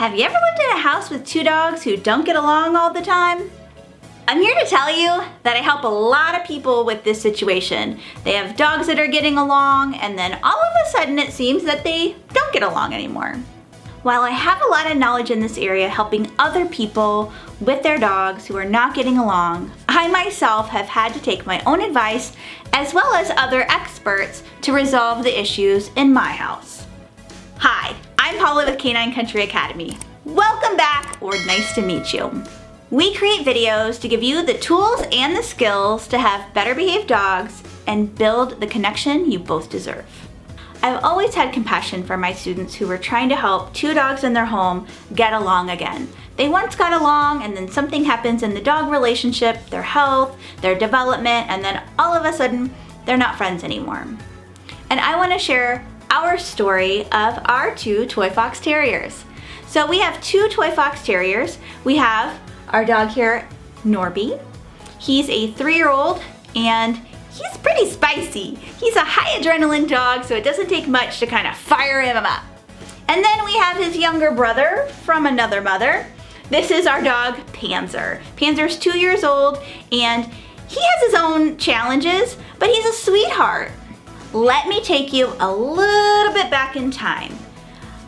Have you ever lived in a house with two dogs who don't get along all the time? I'm here to tell you that I help a lot of people with this situation. They have dogs that are getting along, and then all of a sudden it seems that they don't get along anymore. While I have a lot of knowledge in this area helping other people with their dogs who are not getting along, I myself have had to take my own advice as well as other experts to resolve the issues in my house. Hi, I'm Paula with Canine Country Academy. Welcome back, or nice to meet you. We create videos to give you the tools and the skills to have better behaved dogs and build the connection you both deserve. I've always had compassion for my students who were trying to help two dogs in their home get along again. They once got along and then something happens in the dog relationship, their health, their development, and then all of a sudden they're not friends anymore. And I want to share our story of our two Toy Fox Terriers. So we have two Toy Fox Terriers. We have our dog here, Norby. He's a 3-year-old and he's pretty spicy. He's a high adrenaline dog, so it doesn't take much to kind of fire him up. And then we have his younger brother from another mother. This is our dog, Panzer. Panzer's 2 years old and he has his own challenges, but he's a sweetheart. Let me take you a little bit back in time.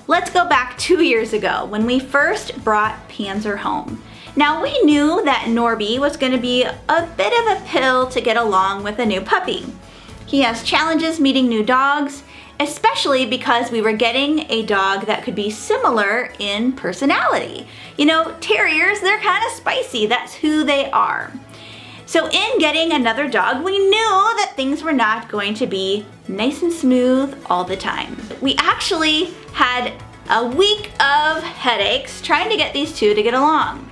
Let's go back 2 years ago when we first brought Panzer home. Now we knew that Norby was going to be a bit of a pill to get along with a new puppy. He has challenges meeting new dogs, especially because we were getting a dog that could be similar in personality. You know, Terriers, they're kind of spicy, that's who they are. So in getting another dog, we knew that things were not going to be nice and smooth all the time. We actually had a week of headaches trying to get these two to get along.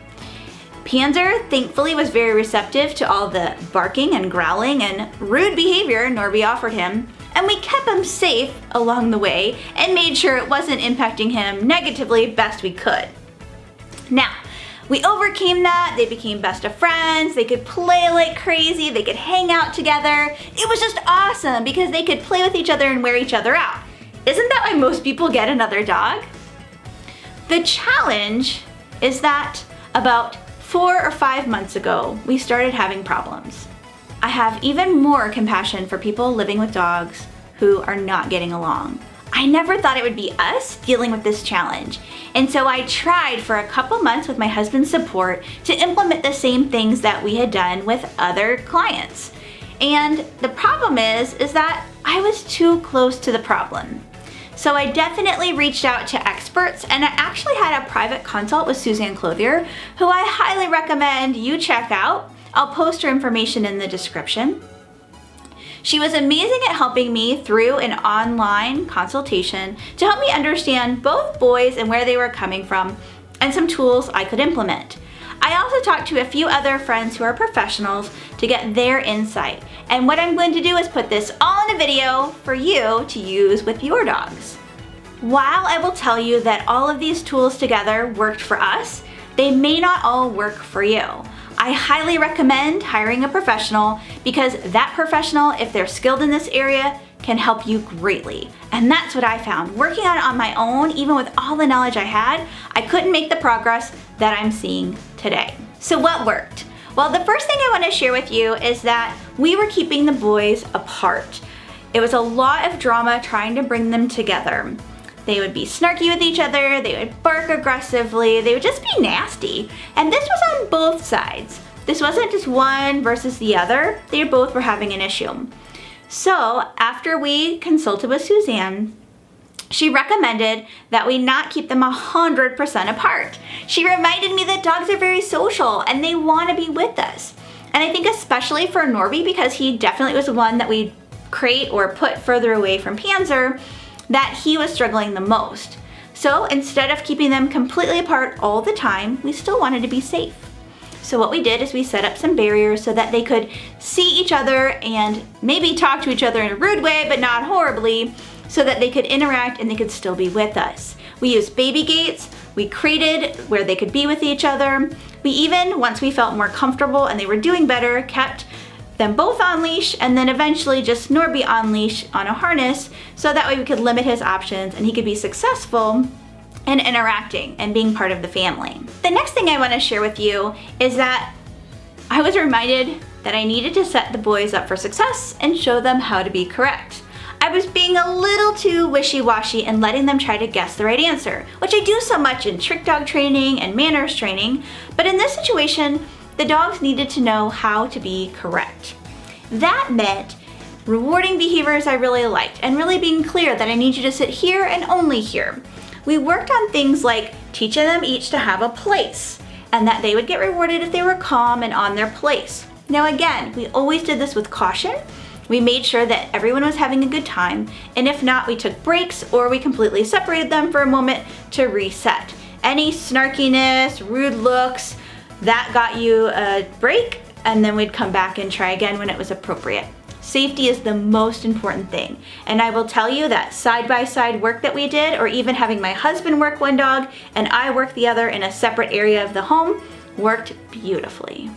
Panzer thankfully was very receptive to all the barking and growling and rude behavior Norby offered him, and we kept him safe along the way and made sure it wasn't impacting him negatively best we could. Now, we overcame that. They became best of friends. They could play like crazy. They could hang out together. It was just awesome because they could play with each other and wear each other out. Isn't that why most people get another dog? The challenge is that about 4 or 5 months ago, we started having problems. I have even more compassion for people living with dogs who are not getting along. I never thought it would be us dealing with this challenge. And so I tried for a couple months with my husband's support to implement the same things that we had done with other clients. And the problem is that I was too close to the problem. So I definitely reached out to experts, and I actually had a private consult with Suzanne Clothier, who I highly recommend you check out. I'll post her information in the description. She was amazing at helping me through an online consultation to help me understand both boys and where they were coming from, and some tools I could implement. I also talked to a few other friends who are professionals to get their insight. And what I'm going to do is put this all in a video for you to use with your dogs. While I will tell you that all of these tools together worked for us, they may not all work for you. I highly recommend hiring a professional because that professional, if they're skilled in this area, can help you greatly. And that's what I found. Working on it on my own, even with all the knowledge I had, I couldn't make the progress that I'm seeing today. So what worked? Well, the first thing I want to share with you is that we were keeping the boys apart. It was a lot of drama trying to bring them together. They would be snarky with each other, they would bark aggressively, they would just be nasty. And this was on both sides. This wasn't just one versus the other, they both were having an issue. So after we consulted with Suzanne, she recommended that we not keep them 100% apart. She reminded me that dogs are very social and they want to be with us. And I think especially for Norby, because he definitely was one that we crate or put further away from Panzer, that he was struggling the most. So instead of keeping them completely apart all the time, we still wanted to be safe. So what we did is we set up some barriers so that they could see each other and maybe talk to each other in a rude way, but not horribly, so that they could interact and they could still be with us. We used baby gates, we crated where they could be with each other. We even, once we felt more comfortable and they were doing better, kept them both on leash, and then eventually just Norby on leash on a harness, so that way we could limit his options and he could be successful and interacting and being part of the family. The next thing I want to share with you is that I was reminded that I needed to set the boys up for success and show them how to be correct. I was being a little too wishy-washy and letting them try to guess the right answer, which I do so much in trick dog training and manners training, but in this situation, the dogs needed to know how to be correct. That meant rewarding behaviors I really liked and really being clear that I need you to sit here and only here. We worked on things like teaching them each to have a place and that they would get rewarded if they were calm and on their place. Now again, we always did this with caution. We made sure that everyone was having a good time, and if not, we took breaks or we completely separated them for a moment to reset. Any snarkiness, rude looks, that got you a break, and then we'd come back and try again when it was appropriate. Safety is the most important thing, and I will tell you that side-by-side work that we did, or even having my husband work one dog and I work the other in a separate area of the home, worked beautifully.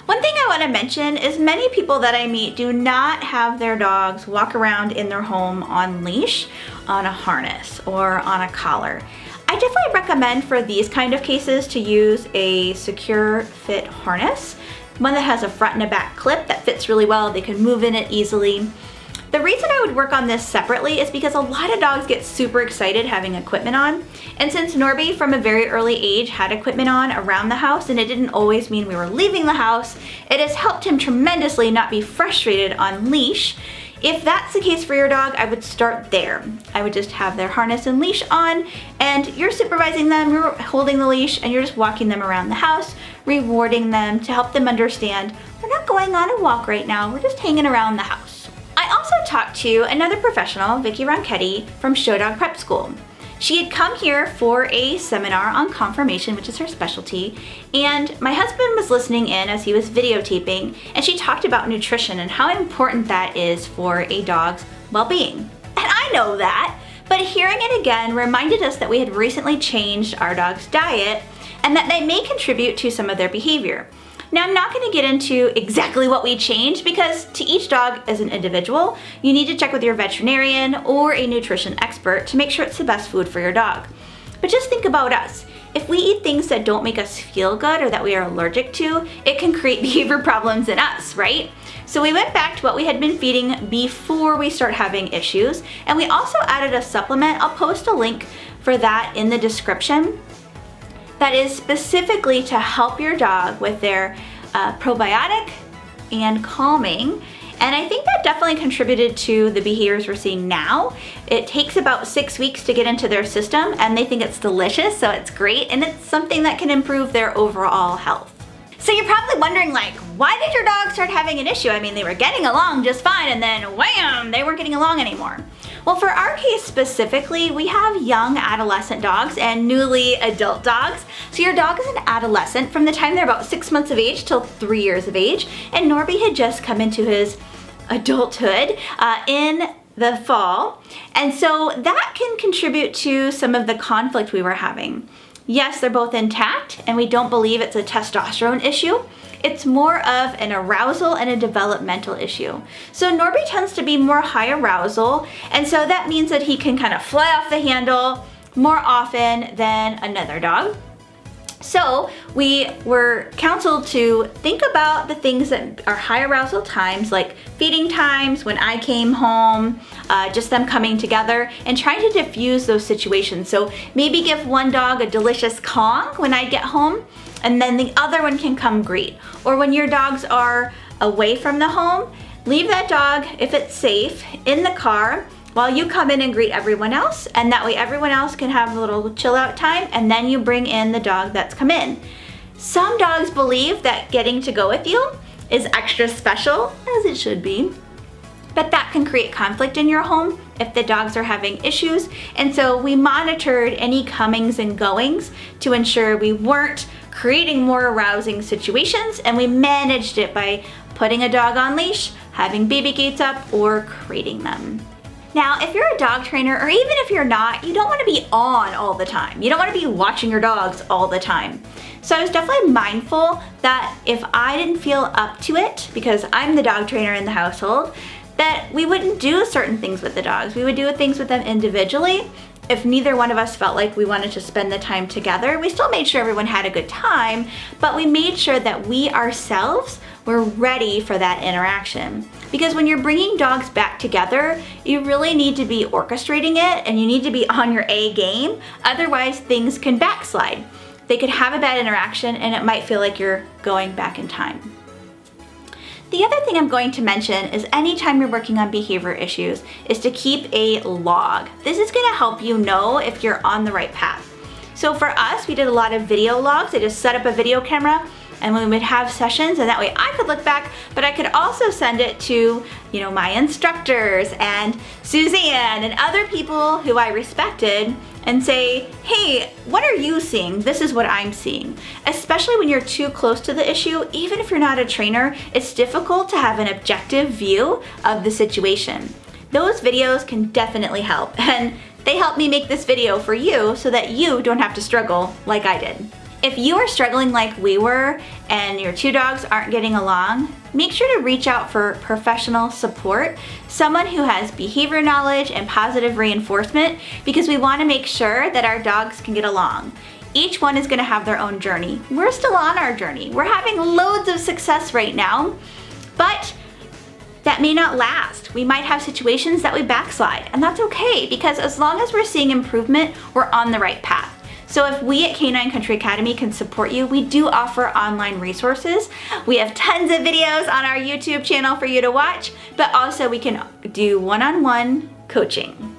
One thing I want to mention is many people that I meet do not have their dogs walk around in their home on leash, on a harness, or on a collar. I definitely recommend for these kind of cases to use a secure fit harness, one that has a front and a back clip that fits really well. They can move in it easily. The reason I would work on this separately is because a lot of dogs get super excited having equipment on. And since Norby from a very early age had equipment on around the house and it didn't always mean we were leaving the house, it has helped him tremendously not be frustrated on leash. If that's the case for your dog, I would start there. I would just have their harness and leash on, and you're supervising them, you're holding the leash, and you're just walking them around the house, rewarding them to help them understand we're not going on a walk right now, we're just hanging around the house. I also talked to another professional, Vicki from Show Dog Prep School. She had come here for a seminar on conformation, which is her specialty, and my husband was listening in as he was videotaping, and she talked about nutrition and how important that is for a dog's well-being. And I know that, but hearing it again reminded us that we had recently changed our dog's diet and that they may contribute to some of their behavior. Now, I'm not going to get into exactly what we changed because to each dog as an individual, you need to check with your veterinarian or a nutrition expert to make sure it's the best food for your dog. But just think about us. If we eat things that don't make us feel good or that we are allergic to, it can create behavior problems in us, right? So we went back to what we had been feeding before we start having issues, and we also added a supplement. I'll post a link for that in the description. That is specifically to help your dog with their probiotic and calming. And I think that definitely contributed to the behaviors we're seeing now. It takes about 6 weeks to get into their system and they think it's delicious, so it's great, and it's something that can improve their overall health. So you're probably wondering, like, why did your dog start having an issue? I mean, they were getting along just fine and then wham, they weren't getting along anymore. Well, for our case specifically, we have young adolescent dogs and newly adult dogs. So your dog is an adolescent from the time they're about 6 months of age till 3 years of age. And Norby had just come into his adulthood in the fall. And so that can contribute to some of the conflict we were having. Yes, they're both intact and we don't believe it's a testosterone issue. It's more of an arousal and a developmental issue. So Norby tends to be more high arousal, and so that means that he can kind of fly off the handle more often than another dog. So we were counseled to think about the things that are high arousal times, like feeding times, when I came home, just them coming together, and trying to diffuse those situations. So maybe give one dog a delicious Kong when I get home, and then the other one can come greet. Or when your dogs are away from the home, leave that dog, if it's safe, in the car while you come in and greet everyone else, and that way everyone else can have a little chill out time, and then you bring in the dog that's come in. Some dogs believe that getting to go with you is extra special, as it should be, but that can create conflict in your home if the dogs are having issues. And so we monitored any comings and goings to ensure we weren't creating more arousing situations, and we managed it by putting a dog on leash, having baby gates up, or crating them. Now, if you're a dog trainer, or even if you're not, you don't want to be on all the time. You don't want to be watching your dogs all the time. So I was definitely mindful that if I didn't feel up to it, because I'm the dog trainer in the household, that we wouldn't do certain things with the dogs. We would do things with them individually, if neither one of us felt like we wanted to spend the time together, we still made sure everyone had a good time, but we made sure that we ourselves were ready for that interaction. Because when you're bringing dogs back together, you really need to be orchestrating it and you need to be on your A game, otherwise things can backslide. They could have a bad interaction and it might feel like you're going back in time. The other thing I'm going to mention is anytime you're working on behavior issues is to keep a log. This is gonna help you know if you're on the right path. So for us, we did a lot of video logs. I just set up a video camera and we would have sessions, and that way I could look back, but I could also send it to, my instructors and Suzanne and other people who I respected and say, hey, what are you seeing? This is what I'm seeing. Especially when you're too close to the issue, even if you're not a trainer, it's difficult to have an objective view of the situation. Those videos can definitely help, and they helped me make this video for you so that you don't have to struggle like I did. If you are struggling like we were and your two dogs aren't getting along, make sure to reach out for professional support, someone who has behavior knowledge and positive reinforcement, because we want to make sure that our dogs can get along. Each one is going to have their own journey. We're still on our journey. We're having loads of success right now, but that may not last. We might have situations that we backslide, and that's okay, because as long as we're seeing improvement, we're on the right path. So if we at Canine Country Academy can support you, we do offer online resources. We have tons of videos on our YouTube channel for you to watch, but also we can do one-on-one coaching.